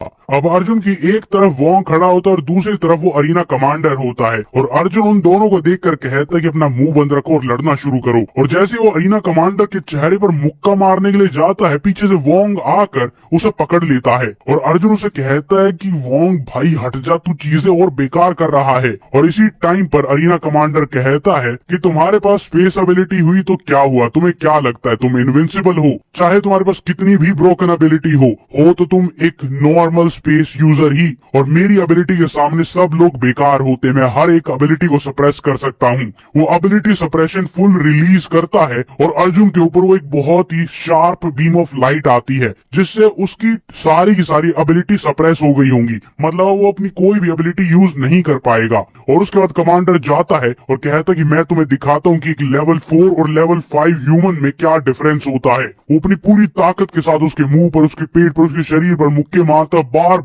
अब अर्जुन की एक तरफ वोंग खड़ा होता है और दूसरी तरफ वो अरीना कमांडर होता है और अर्जुन उन दोनों को देखकर कहता है कि अपना मुंह बंद रखो और लड़ना शुरू करो। और जैसे वो अरीना कमांडर के चेहरे पर मुक्का मारने के लिए जाता है, पीछे से वोंग आकर उसे पकड़ लेता है और अर्जुन उसे कहता है कि वोंग भाई हट जा, तू चीजें और बेकार कर रहा है। और इसी टाइम पर अरीना कमांडर कहता है कि तुम्हारे पास स्पेस एबिलिटी हुई तो क्या हुआ, तुम्हें क्या लगता है तुम इनविंसिबल हो? चाहे तुम्हारे पास कितनी भी ब्रोकन एबिलिटी हो तो तुम एक नॉर्मल स्पेस यूजर ही, और मेरी एबिलिटी के सामने सब लोग बेकार होते। मैं हर एक एबिलिटी को सप्रेस कर सकता हूँ। वो एबिलिटी सप्रेशन फुल रिलीज करता है और अर्जुन के ऊपर वो एक बहुत ही शार्प बीम ऑफ लाइट आती है जिससे उसकी सारी की सारी एबिलिटी सप्रेस हो गई होंगी, मतलब वो अपनी कोई भी एबिलिटी यूज नहीं कर पाएगा। और उसके बाद कमांडर जाता है और कहता है कि मैं तुम्हें दिखाता हूँ कि एक लेवल 4 और लेवल 5 ह्यूमन में क्या डिफरेंस होता है। वो अपनी पूरी ताकत के साथ उसके मुंह पर, उसके पेट पर, उसके शरीर पर मुक्के मारता, बार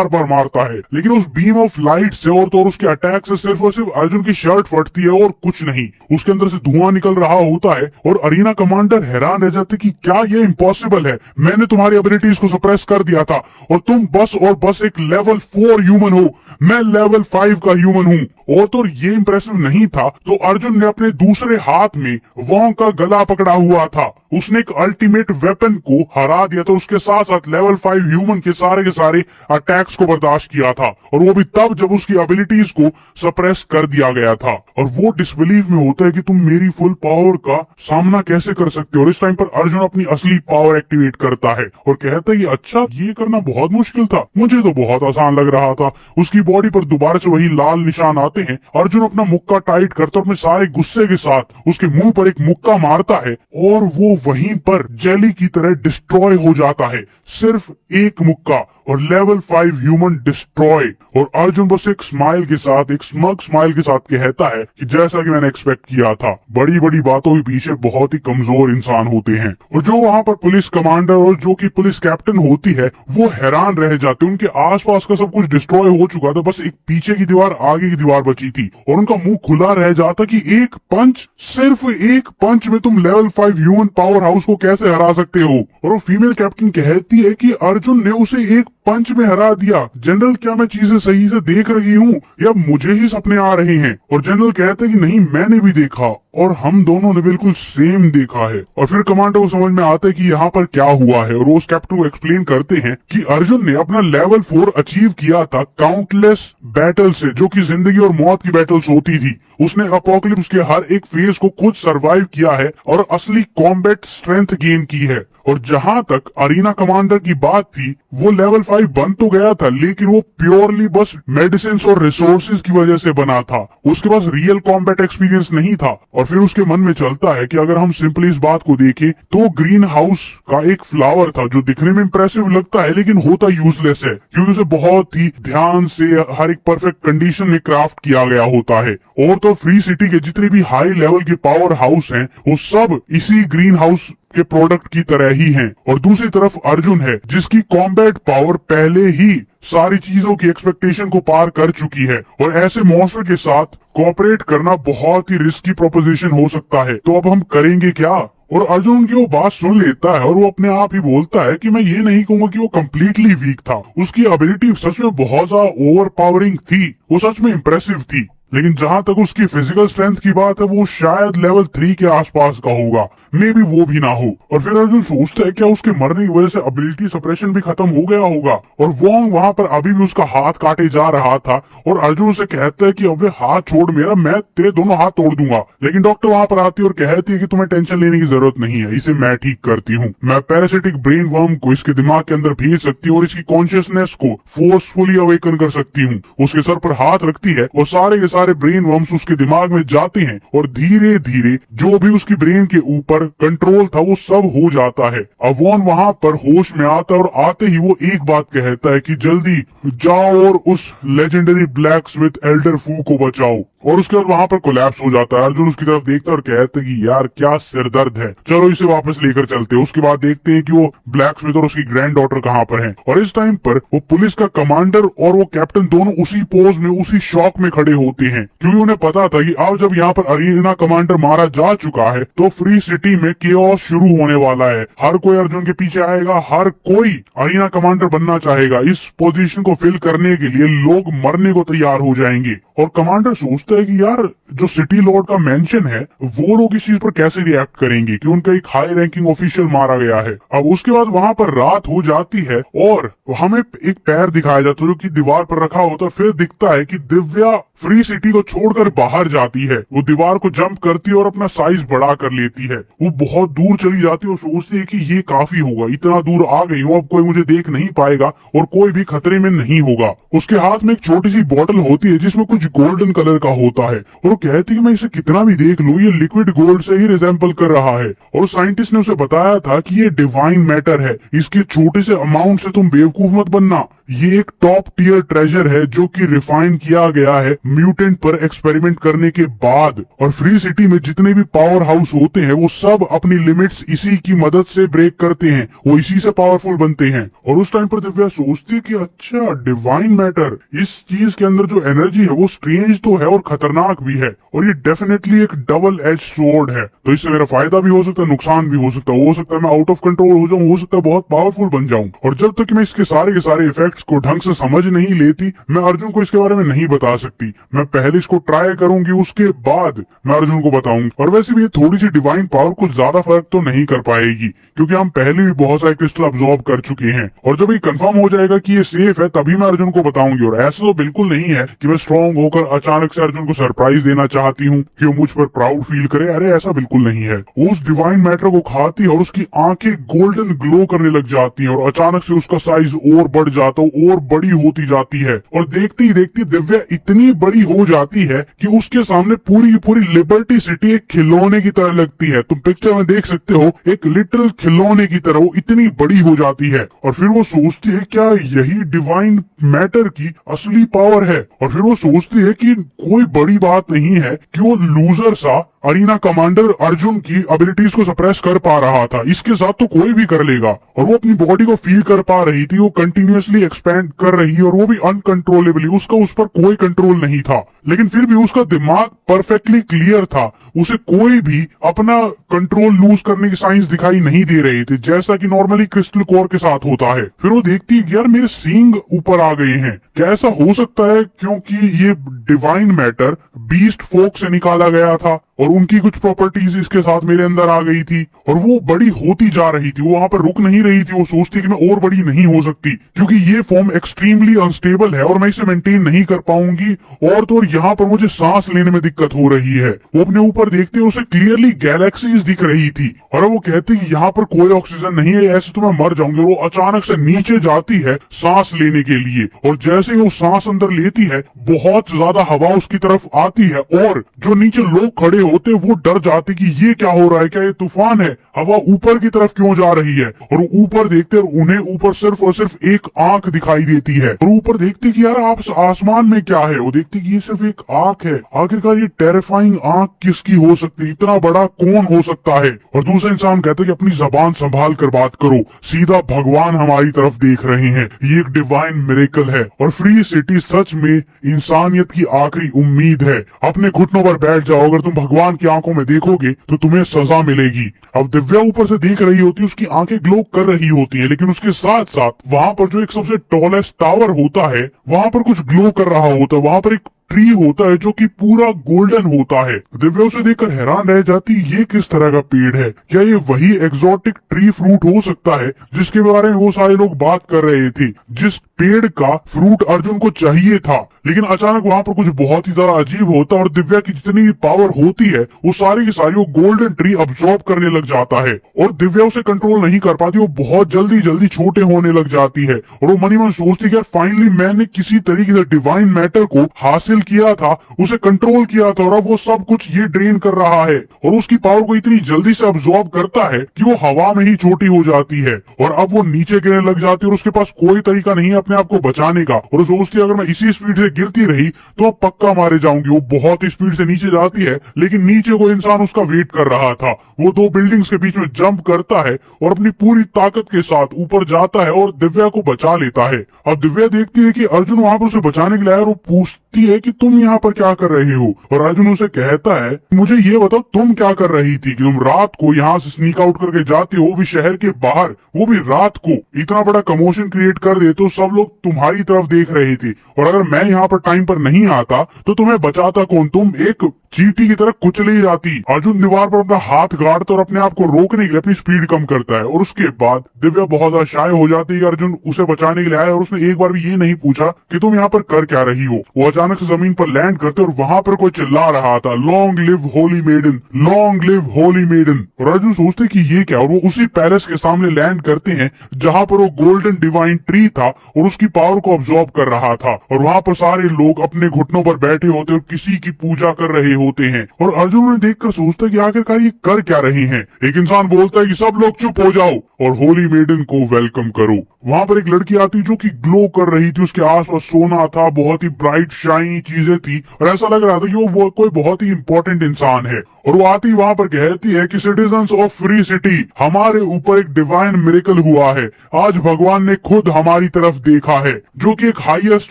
बार मारता है। लेकिन उस बीम ऑफ लाइट से और तो उसके अटैक से सिर्फ और सिर्फ अर्जुन की शर्ट फटती है और कुछ नहीं। उसके अंदर से धुआं निकल रहा होता है और अरीना कमांडर हैरान रह जाते कि क्या ये इम्पॉसिबल है, मैंने तुम्हारी एबिलिटीज को सप्रेस कर दिया था और तुम बस और बस एक लेवल 4 ह्यूमन हो, मैं लेवल 5 का ह्यूमन हूँ। और तो ये इम्प्रेसिव नहीं था तो अर्जुन ने अपने दूसरे हाथ में वोंग का गला पकड़ा हुआ था। उसने एक अल्टीमेट वेपन को हरा दिया था, उसके साथ साथ लेवल 5 ह्यूमन के सारे अटैक्स को बर्दाश्त किया था, और वो भी तब जब उसकी एबिलिटीज को सप्रेस कर दिया गया था। और वो डिसबिलीव में होता है कि तुम मेरी फुल पावर का सामना कैसे कर सकते हो। और इस टाइम पर अर्जुन अपनी असली पावर एक्टिवेट करता है और कहता है कि अच्छा ये करना बहुत मुश्किल था, मुझे तो बहुत आसान लग रहा था। उसकी बॉडी पर दोबारा से वही लाल निशान आते हैं। अर्जुन अपना मुक्का टाइट करता और अपने सारे गुस्से के साथ उसके मुंह पर एक मुक्का मारता है और वो वहीं पर जेली की तरह डिस्ट्रॉय हो जाता है। सिर्फ एक मुक्का और लेवल 5 ह्यूमन डिस्ट्रॉय। और अर्जुन बस एक स्माइल के साथ, एक स्मग स्माइल के साथ कहता है कि जैसा कि मैंने एक्सपेक्ट किया था, बड़ी बड़ी बातों के पीछे बहुत ही कमजोर इंसान होते हैं। और जो वहाँ पर पुलिस कमांडर और जो कि पुलिस कैप्टन होती है वो हैरान रह जाते। उनके आसपास का सब कुछ डिस्ट्रॉय हो चुका था, बस एक पीछे की दीवार, आगे की दीवार बची थी और उनका मुंह खुला रह जाता कि एक पंच, सिर्फ एक पंच में तुम लेवल 5 ह्यूमन पावर हाउस को कैसे हरा सकते हो। और वो फीमेल कैप्टन कहती है कि अर्जुन ने उसे एक पंच में हरा दिया। जनरल, क्या मैं चीजें सही से देख रही हूँ या मुझे ही सपने आ रहे हैं? और जनरल कहते हैं कि नहीं, मैंने भी देखा और हम दोनों ने बिल्कुल सेम देखा है। और फिर कमांडर को समझ में आता है कि यहाँ पर क्या हुआ है और वो उस कैप्टन को एक्सप्लेन करते हैं कि अर्जुन ने अपना लेवल 4 अचीव किया था काउंटलेस बैटल से, जो कि जिंदगी और मौत की बैटल्स होती थी। उसने अपोकलिप्स के हर एक फेज को खुद सरवाइव किया है और असली कॉम्बैट स्ट्रेंथ गेन की है। और जहां तक अरीना कमांडर की बात थी, वो लेवल 5 बन तो गया था लेकिन वो प्योरली बस मेडिसिन और रिसोर्सेज की वजह से बना था। उसके पास रियल कॉम्बैट एक्सपीरियंस नहीं था। और फिर उसके मन में चलता है कि अगर हम सिंपली इस बात को देखें तो ग्रीन हाउस का एक फ्लावर था जो दिखने में इंप्रेसिव लगता है लेकिन होता यूजलेस है, क्योंकि उसे बहुत ही ध्यान से हर एक परफेक्ट कंडीशन में क्राफ्ट किया गया होता है। और तो फ्री सिटी के जितने भी हाई लेवल के पावर हाउस हैं वो सब इसी ग्रीन हाउस के प्रोडक्ट की तरह ही हैं। और दूसरी तरफ अर्जुन है जिसकी कॉम्बैट पावर पहले ही सारी चीजों की एक्सपेक्टेशन को पार कर चुकी है। और ऐसे मॉन्स्टर के साथ कोऑपरेट करना बहुत ही रिस्की प्रोपोजिशन हो सकता है। तो अब हम करेंगे क्या? और अर्जुन उनकी वो बात सुन लेता है और वो अपने आप ही बोलता है कि मैं ये नहीं कहूंगा कि वो कम्प्लीटली वीक था। उसकी एबिलिटी सच में बहुत ज्यादा ओवर पावरिंग थी, वो सच में इम्प्रेसिव थी। लेकिन जहां तक उसकी फिजिकल स्ट्रेंथ की बात है वो शायद लेवल 3 के आसपास का होगा, मे बी वो भी ना हो। और फिर अर्जुन सोचता है क्या उसके मरने की वजह से एबिलिटी सप्रेशन भी खत्म हो गया होगा। और वोंग वहां पर अभी भी उसका हाथ काटे जा रहा था और अर्जुन उसे कहता है कि अबे हाथ छोड़ मेरा, मैं तेरे दोनों हाथ तोड़ दूंगा। लेकिन डॉक्टर वहां पर आती है और कहती है कि तुम्हें टेंशन लेने की जरूरत नहीं है, इसे मैं ठीक करती हूँ। मैं पैरासिटिक ब्रेन वर्म को इसके दिमाग के अंदर भेज सकती हूँ और इसकी कॉन्शियसनेस को फोर्सफुली अवेकन कर सकती हूँ। उसके सर पर हाथ रखती है और सारे के सारे ब्रेन वर्म्स उसके दिमाग में जाते हैं और धीरे धीरे जो भी उसकी ब्रेन के ऊपर कंट्रोल था वो सब हो जाता है। अवॉन वहां पर होश में आता है और आते ही वो एक बात कहता है कि जल्दी जाओ और उस लेजेंडरी ब्लैक स्मिथ एल्डर फू को बचाओ। और उसके बाद वहां पर कोलैप्स हो जाता है। अर्जुन उसकी तरफ देखता है और कहता है कि यार क्या सिरदर्द है, चलो इसे वापस लेकर चलते हैं। उसके बाद देखते हैं कि वो ब्लैक स्मिथ और उसकी ग्रैंड डॉटर कहाँ पर हैं। और इस टाइम पर वो पुलिस का कमांडर और वो कैप्टन दोनों उसी पोज में उसी शॉक में खड़े होते हैं, क्योंकि उन्हें पता था कि अब जब यहाँ पर अरीना कमांडर मारा जा चुका है तो फ्री सिटी में केओस शुरू होने वाला है। हर कोई अर्जुन के पीछे आएगा, हर कोई अरीना कमांडर बनना चाहेगा। इस पोजीशन को फिल करने के लिए लोग मरने को तैयार हो जाएंगे। और कमांडर सोचता है कि यार जो सिटी लॉर्ड का मेंशन है वो लोग इस चीज पर कैसे रिएक्ट करेंगे कि उनका एक हाई रैंकिंग ऑफिशियल मारा गया है। अब उसके बाद वहां पर रात हो जाती है और हमें एक पैर दिखाया जाता है जो कि दीवार पर रखा होता है। फिर दिखता है कि दिव्या फ्री सिटी को छोड़कर बाहर जाती है। वो दीवार को जंप करती है और अपना साइज बढ़ा कर लेती है। वो बहुत दूर चली जाती है और सोचती है कि ये काफी होगा, इतना दूर आ गई हूँ, अब कोई मुझे देख नहीं पाएगा और कोई भी खतरे में नहीं होगा। उसके हाथ में एक छोटी सी बोतल होती है जिसमें कुछ गोल्डन कलर का होता है और वो कहती है कि मैं इसे कितना भी देख लूं ये लिक्विड गोल्ड से ही रिजेंबल कर रहा है। और साइंटिस्ट ने उसे बताया था कि ये डिवाइन मैटर है, इसके छोटे से अमाउंट से तुम बेवकूफ मत बनना, ये एक टॉप टियर ट्रेजर है जो कि रिफाइन किया गया है म्यूटेंट पर एक्सपेरिमेंट करने के बाद। और फ्री सिटी में जितने भी पावर हाउस होते हैं वो सब अपनी लिमिट्स इसी की मदद से ब्रेक करते हैं, वो इसी से पावरफुल बनते हैं। और उस टाइम पर दिव्या सोचती है कि अच्छा डिवाइन मैटर, इस चीज के अंदर जो एनर्जी है वो स्ट्रेंज तो है और खतरनाक भी है और ये डेफिनेटली एक डबल एज स्वॉर्ड है। तो इससे मेरा फायदा भी हो सकता है, नुकसान भी हो सकता है। हो सकता है मैं आउट ऑफ कंट्रोल हो जाऊं, हो सकता है बहुत पावरफुल बन जाऊं। और जब तक मैं इसके सारे इफेक्ट को ढंग से समझ नहीं लेती मैं अर्जुन को इसके बारे में नहीं बता सकती। मैं पहले इसको ट्राई करूंगी, उसके बाद मैं अर्जुन को बताऊंगी। और वैसे भी ये थोड़ी सी डिवाइन पावर कुछ ज्यादा फर्क तो नहीं कर पाएगी क्योंकि हम पहले भी बहुत सारे क्रिस्टल अब्सॉर्ब कर चुके हैं। और जब ये कंफर्म हो जाएगा कि ये सेफ है तभी मैं अर्जुन को बताऊंगी। और ऐसा तो बिल्कुल नहीं है कि मैं स्ट्रॉन्ग होकर अचानक से अर्जुन को सरप्राइज देना चाहती हूँ कि वो मुझ पर प्राउड फील करे। अरे ऐसा बिल्कुल नहीं है। उस डिवाइन मैटर को खाती है और उसकी आंखें गोल्डन ग्लो करने लग जाती है और अचानक से उसका साइज और बढ़ जाता है और बड़ी होती जाती है। और देखती ही देखती दिव्या इतनी बड़ी हो जाती है कि उसके सामने पूरी की पूरी लिबर्टी सिटी एक खिलौने की तरह लगती है। तुम पिक्चर में देख सकते हो, एक लिटिल खिलौने की तरह वो इतनी बड़ी हो जाती है। और फिर वो सोचती है क्या यही डिवाइन मैटर की असली पावर है। और फिर वो सोचती है कि कोई बड़ी बात नहीं है कि वो लूजर सा अरीना कमांडर अर्जुन की एबिलिटीज को सप्रेस कर पा रहा था, इसके साथ तो कोई भी कर लेगा। और वो अपनी बॉडी को फील कर पा रही थी, वो कंटिन्यूअसली एक्सपैंड कर रही है और वो भी अनकंट्रोलेबली, उसका उस पर कोई कंट्रोल नहीं था। लेकिन फिर भी उसका दिमाग परफेक्टली क्लियर था, उसे कोई भी अपना कंट्रोल लूज करने की साइंस दिखाई नहीं दे रही थी जैसा कि नॉर्मली क्रिस्टल कोर के साथ होता है। फिर वो देखती है कि यार मेरे सींग ऊपर आ गए हैं, क्या ऐसा हो सकता है क्योंकि ये डिवाइन मैटर बीस्ट फोक से निकाला गया था और उनकी कुछ प्रॉपर्टीज इसके साथ मेरे अंदर आ गई थी और वो बड़ी होती जा रही थी। वो वहां पर रुक नहीं रही थी, वो सोचती कि मैं और बड़ी नहीं हो सकती क्योंकि ये फॉर्म एक्सट्रीमली अनस्टेबल है और मैं इसे मेंटेन नहीं कर पाऊंगी। और तो और यहाँ पर मुझे सांस लेने में दिक्कत हो रही है। वो अपने ऊपर देखते उसे क्लियरली गैलेक्सीज दिख रही थी और वो कहती कि यहाँ पर कोई ऑक्सीजन नहीं है, ऐसे तो मैं मर जाऊंगी। और वो अचानक से नीचे जाती है सांस लेने के लिए और जैसे ही वो सांस अंदर लेती है बहुत ज्यादा हवा उसकी तरफ आती है और जो नीचे लोग खड़े होते वो डर जाते कि ये क्या हो रहा है, क्या ये तूफान है, हवा ऊपर की तरफ क्यों जा रही है। और ऊपर देखते और उन्हें ऊपर सिर्फ और सिर्फ एक आंख दिखाई देती है और ऊपर देखते कि यार आप आसमान में क्या है। वो देखती कि ये सिर्फ एक आंख है, आखिरकार ये टेरिफाइंग आंख किसकी हो सकती है, इतना बड़ा कौन हो सकता है। और दूसरा इंसान कहता है कि अपनी जबान संभाल कर बात करो, सीधा भगवान हमारी तरफ देख रहे हैं, ये एक डिवाइन मिरेकल है और फ्री सिटी सच में इंसानियत की आखिरी उम्मीद है। अपने घुटनों पर बैठ जाओ, अगर तुम भगवान की आंखों में देखोगे तो तुम्हें सजा मिलेगी। अब दिव्या ऊपर से देख रही होती है, उसकी आंखें ग्लो कर रही होती हैं, लेकिन उसके साथ साथ वहां पर जो एक सबसे टॉलेस्ट टावर होता है वहां पर कुछ ग्लो कर रहा होता है। वहां पर एक ट्री होता है जो कि पूरा गोल्डन होता है। दिव्या उसे देखकर हैरान रह जाती, ये किस तरह का पेड़ है, क्या ये वही एक्सोटिक ट्री फ्रूट हो सकता है जिसके बारे में वो सारे लोग बात कर रहे थे, जिस पेड़ का फ्रूट अर्जुन को चाहिए था। लेकिन अचानक वहां पर कुछ बहुत ही ज्यादा अजीब होता है और दिव्या की जितनी भी पावर होती है वो सारी की सारी वो गोल्डन ट्री अब्सॉर्ब करने लग जाता है और दिव्या उसे कंट्रोल नहीं कर पाती, वो बहुत जल्दी जल्दी छोटे होने लग जाती है। और वो मनी मन सोचती है फाइनली मैंने किसी तरीके से डिवाइन मैटर को हासिल किया था, उसे कंट्रोल किया था और अब वो सब कुछ ये ड्रेन कर रहा है और उसकी पावर को इतनी जल्दी से अब्सॉर्ब करता है कि वो हवा में ही छोटी हो जाती है और अब वो नीचे गिरने लग जाती है और उसके पास कोई तरीका नहीं है अपने आप को बचाने का। और सोचती है अगर मैं इसी स्पीड से गिरती रही तो अब पक्का मारे जाऊंगी। वो बहुत ही स्पीड से नीचे जाती है, लेकिन नीचे कोई इंसान उसका वेट कर रहा था। वो 2 बिल्डिंग्स के बीच में जंप करता है और अपनी पूरी ताकत के साथ ऊपर जाता है और दिव्या को बचा लेता है। अब दिव्या देखती है कि अर्जुन वहां पर उसे बचाने के लिए आया और वो पूछती है कि तुम यहाँ पर क्या कर रहे हो, और अर्जुन उसे कहता है मुझे ये बताओ तुम क्या कर रही थी कि तुम रात को यहाँ से स्नीक आउट करके जाते हो, वो भी शहर के बाहर, वो भी रात को। इतना बड़ा कमोशन क्रिएट कर दे तो सब लोग तुम्हारी तरफ देख रहे थे, और अगर मैं यहाँ पर टाइम पर नहीं आता तो तुम्हें बचाता कौन, तुम एक चींटी की तरह कुचली जाती। अर्जुन दीवार पर अपना हाथ गाड़ता और अपने आप को रोकने के लिए अपनी स्पीड कम करता है, और उसके बाद दिव्या बहुत ज्यादा शाय हो जाती है कि अर्जुन उसे बचाने के लिए आया और उसने एक बार भी ये नहीं पूछा कि तुम यहाँ पर कर क्या रही हो। वो अचानक से जमीन पर लैंड करते और वहां पर कोई चिल्ला रहा था, long live holy maiden, long live holy maiden. और अर्जुन सोचते कि ये क्या, और वो उसी पैलेस के सामने लैंड करते हैं जहां पर वो गोल्डन डिवाइन ट्री था और उसकी पावर को ऑब्जॉर्ब कर रहा था, और वहां पर सारे लोग अपने घुटनों पर बैठे होते और किसी की पूजा कर रहे होते हैं। और अर्जुन उन्हें देखकर सोचता है कि आखिरकार ये कर क्या रहे हैं। एक इंसान बोलता है कि सब लोग चुप हो जाओ और होली मेडन को वेलकम करो। वहां पर एक लड़की आती जो कि ग्लो कर रही थी, उसके आसपास सोना था, बहुत ही ब्राइट शाइनी चीजें थी, और ऐसा लग रहा था कि वो कोई बहुत ही इंपॉर्टेंट इंसान है। और वो आती वहां पर कहती है कि सिटीजन्स ऑफ फ्री सिटी, हमारे ऊपर एक डिवाइन मिरेकल हुआ है। आज भगवान ने खुद हमारी तरफ देखा है, जो कि एक हाईएस्ट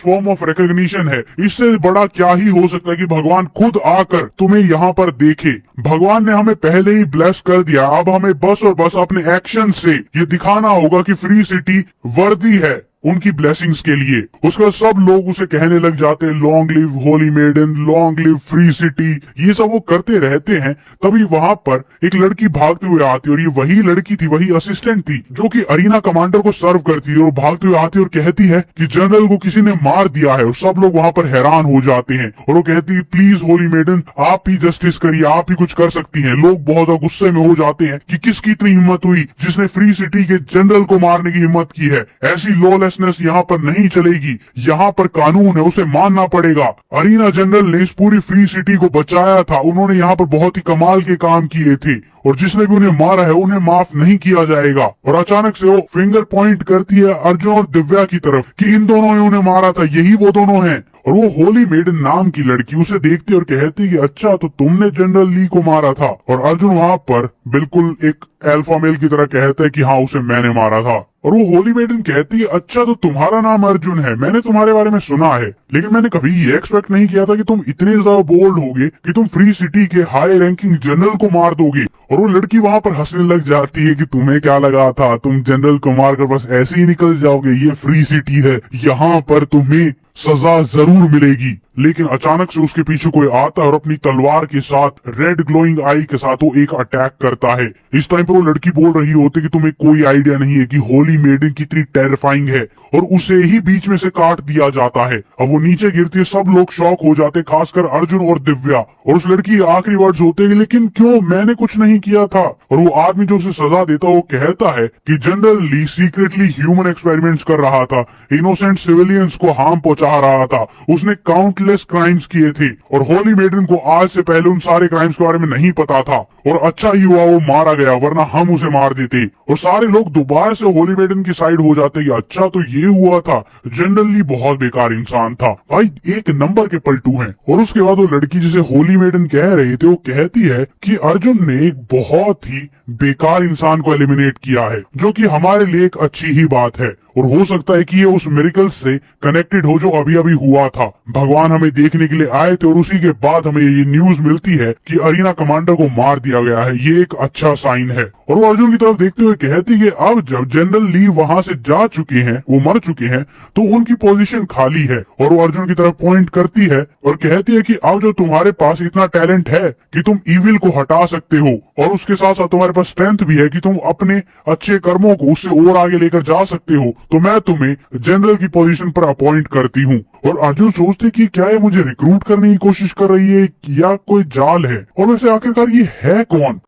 फॉर्म ऑफ रिकॉग्निशन है। इससे बड़ा क्या ही हो सकता है कि भगवान खुद आकर तुम्हें यहाँ पर देखे। भगवान ने हमें पहले ही ब्लेस कर दिया, अब हमें बस और बस अपने एक्शन से ये दिखाना होगा कि फ्री सिटी वर्दी है उनकी ब्लेसिंग्स के लिए। उसके बाद सब लोग उसे कहने लग जाते हैं long live holy maiden, long live free city, ये सब वो करते रहते हैं। तभी वहां पर एक लड़की भागते हुए आती, और ये वही लड़की थी, वही असिस्टेंट थी जो कि अरीना कमांडर को सर्व करती है, और भागते हुए आती और कहती है कि जनरल को किसी ने मार दिया है। और सब लोग वहां पर हैरान हो जाते हैं, और वो कहती है प्लीज होली मेडन आप ही जस्टिस करिए, आप ही कुछ कर सकती हैं। लोग बहुत गुस्से में हो जाते हैं कि किसकी इतनी हिम्मत हुई जिसने फ्री सिटी के जनरल को मारने की हिम्मत की है। ऐसी लॉलेसनेस यहाँ पर नहीं चलेगी, यहाँ पर कानून है, उसे मानना पड़ेगा। अरीना जनरल ने इस पूरी फ्री सिटी को बचाया था, उन्होंने यहाँ पर बहुत ही कमाल के काम किए थे, और जिसने भी उन्हें मारा है उन्हें माफ नहीं किया जाएगा। और अचानक से वो फिंगर पॉइंट करती है अर्जुन और दिव्या की तरफ कि इन दोनों ने उन्हें मारा था, यही वो दोनों हैं। और वो होली मेडन नाम की लड़की उसे देखती और कहती कि अच्छा तो तुमने जनरल ली को मारा था। और अर्जुन वहां पर बिल्कुल एक अल्फा मेल की तरह कहता है कि हाँ उसे मैंने मारा था। और वो होली मेडन कहती है अच्छा तो तुम्हारा नाम अर्जुन है, मैंने तुम्हारे बारे में सुना है, लेकिन मैंने कभी ये एक्सपेक्ट नहीं किया था कि तुम इतने ज्यादा बोल्ड होगे कि तुम फ्री सिटी के हाई रैंकिंग जनरल को मार दोगे। और वो लड़की वहां पर हंसने लग जाती है कि तुम्हें क्या लगा था तुम जनरल को मारकर बस ऐसे ही निकल जाओगे, ये फ्री सिटी है, यहाँ पर तुम्हें सजा जरूर मिलेगी। लेकिन अचानक से उसके पीछे कोई आता है और अपनी तलवार के साथ रेड ग्लोइंग आई के साथ वो एक अटैक करता है। इस टाइम पर वो लड़की बोल रही होती कि तुम्हें कोई आइडिया नहीं है कि होली मेडन कितनी टेरिफाइंग है, और उसे ही बीच में से काट दिया जाता है। अब वो नीचे गिरती है, सब लोग शॉक हो जाते, खासकर अर्जुन और दिव्या। और उस लड़की के आखिरी वर्ड्स होते हैं लेकिन क्यों, मैंने कुछ नहीं किया था। और वो आदमी जो उसे सजा देता वो कहता है कि जनरल ली सीक्रेटली ह्यूमन एक्सपेरिमेंट्स कर रहा था, इनोसेंट सिविलियंस को हार्म पहुंचा रहा था, उसने काउंटलेस क्राइम्स किए थे, और होली मेडन को आज से पहले उन सारे क्राइम्स के बारे में नहीं पता था। और अच्छा ही हुआ वो मारा गया, वरना हम उसे मार देते। और सारे लोग दोबारा से होली मेडन की साइड हो जाते कि अच्छा तो ये हुआ था, जनरली बहुत बेकार इंसान था, भाई एक नंबर के पलटू हैं। और उसके बाद वो लड़की जिसे होली मेडन कह रहे थे वो कहती है कि अर्जुन ने एक बहुत ही बेकार इंसान को एलिमिनेट किया है, जो कि हमारे लिए एक अच्छी ही बात है, और हो सकता है कि ये उस मिरेकल से कनेक्टेड हो जो अभी अभी हुआ था। भगवान हमें देखने के लिए आए थे और उसी के बाद हमें ये न्यूज मिलती है कि अरीना कमांडर को मार दिया गया है, ये एक अच्छा साइन है। और वो अर्जुन की तरफ देखते हुए कहती कि अब जब जनरल ली वहां से जा चुके हैं, वो मर चुके हैं, तो उनकी पोजीशन खाली है। और वो अर्जुन की तरफ पॉइंट करती है और कहती है कि अब जो तुम्हारे पास इतना टैलेंट है कि तुम इविल को हटा सकते हो, और उसके साथ साथ तुम्हारे पास स्ट्रेंथ भी है कि तुम अपने अच्छे कर्मों को उससे और आगे लेकर जा सकते हो, तो मैं तुम्हें जनरल की पोजीशन पर अपॉइंट करती हूँ। और अर्जुन सोचते कि क्या ये मुझे रिक्रूट करने की कोशिश कर रही है या कोई जाल है, और वैसे आखिरकार ये है कौन।